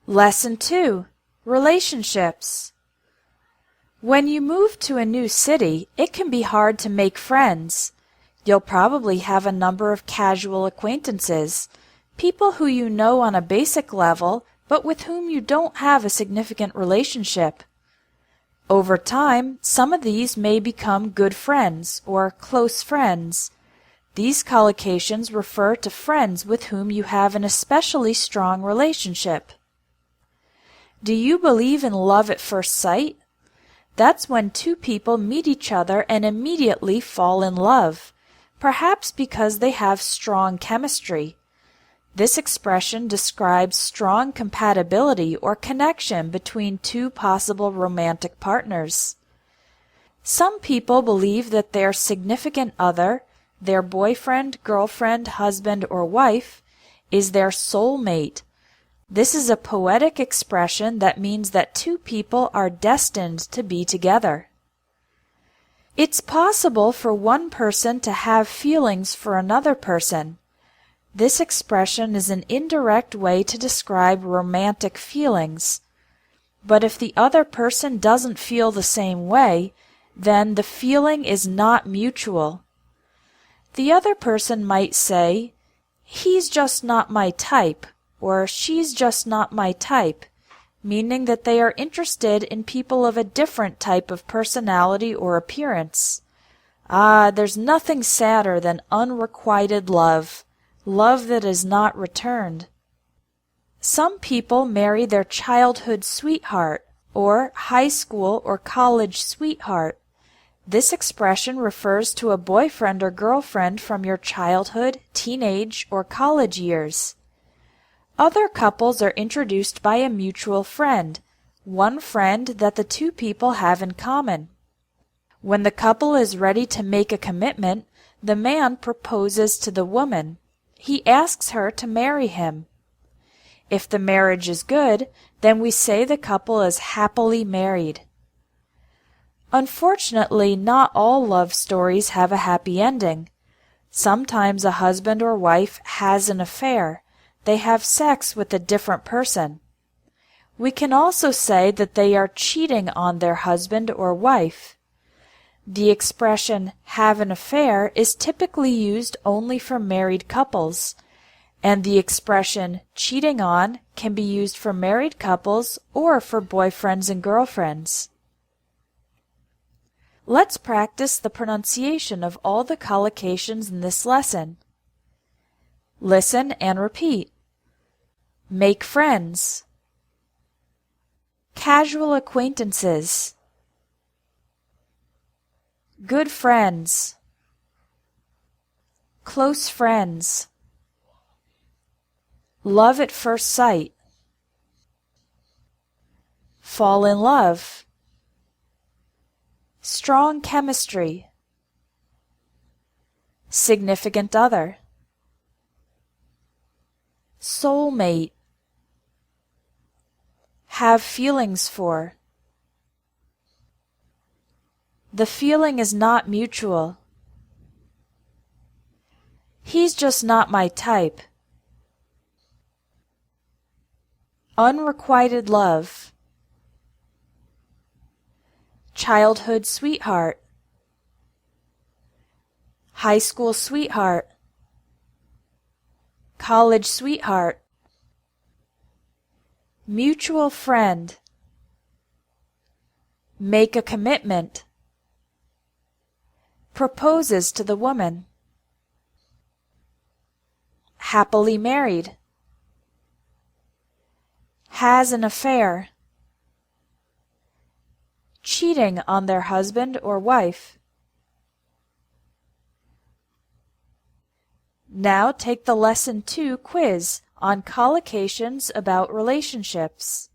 Lesson 2. Relationships. When you move to a new city, it can be hard to make friends. You'll probably have a number of casual acquaintances, people who you know on a basic level, but with whom you don't have a significant relationship. Over time, some of these may become good friends or close friends. These collocations refer to friends with whom you have an especially strong relationship. Do you believe in love at first sight? That's when two people meet each other and immediately fall in love, perhaps because they have strong chemistry. This expression describes strong compatibility or connection between two possible romantic partners. Some people believe that their significant other, their boyfriend, girlfriend, husband, or wife, is their soulmate. This is a poetic expression that means that two people are destined to be together. It's possible for one person to have feelings for another person. This expression is an indirect way to describe romantic feelings. But if the other person doesn't feel the same way, then the feeling is not mutual. The other person might say, "He's just not my type," or "she's just not my type," meaning that they are interested in people of a different type of personality or appearance. There's nothing sadder than unrequited love, love that is not returned. Some people marry their childhood sweetheart, or high school or college sweetheart. This expression refers to a boyfriend or girlfriend from your childhood, teenage, or college years. Other couples are introduced by a mutual friend, one friend that the two people have in common. When the couple is ready to make a commitment, the man proposes to the woman. He asks her to marry him. If the marriage is good, then we say the couple is happily married. Unfortunately, not all love stories have a happy ending. Sometimes a husband or wife has an affair. They have sex with a different person. We can also say that they are cheating on their husband or wife. The expression "have an affair" is typically used only for married couples, and the expression "cheating on" can be used for married couples or for boyfriends and girlfriends. Let's practice the pronunciation of all the collocations in this lesson. Listen and repeat. Make friends. Casual acquaintances. Good friends. Close friends. Love at first sight. Fall in love. Strong chemistry. Significant other. Soulmate. Have feelings for. The feeling is not mutual. He's just not my type. Unrequited love. Childhood sweetheart. High school sweetheart. College sweetheart. Mutual friend. Make a commitment. Proposes to the woman. Happily married. Has an affair. Cheating on their husband or wife. Now take the Lesson 2 quiz on collocations about relationships.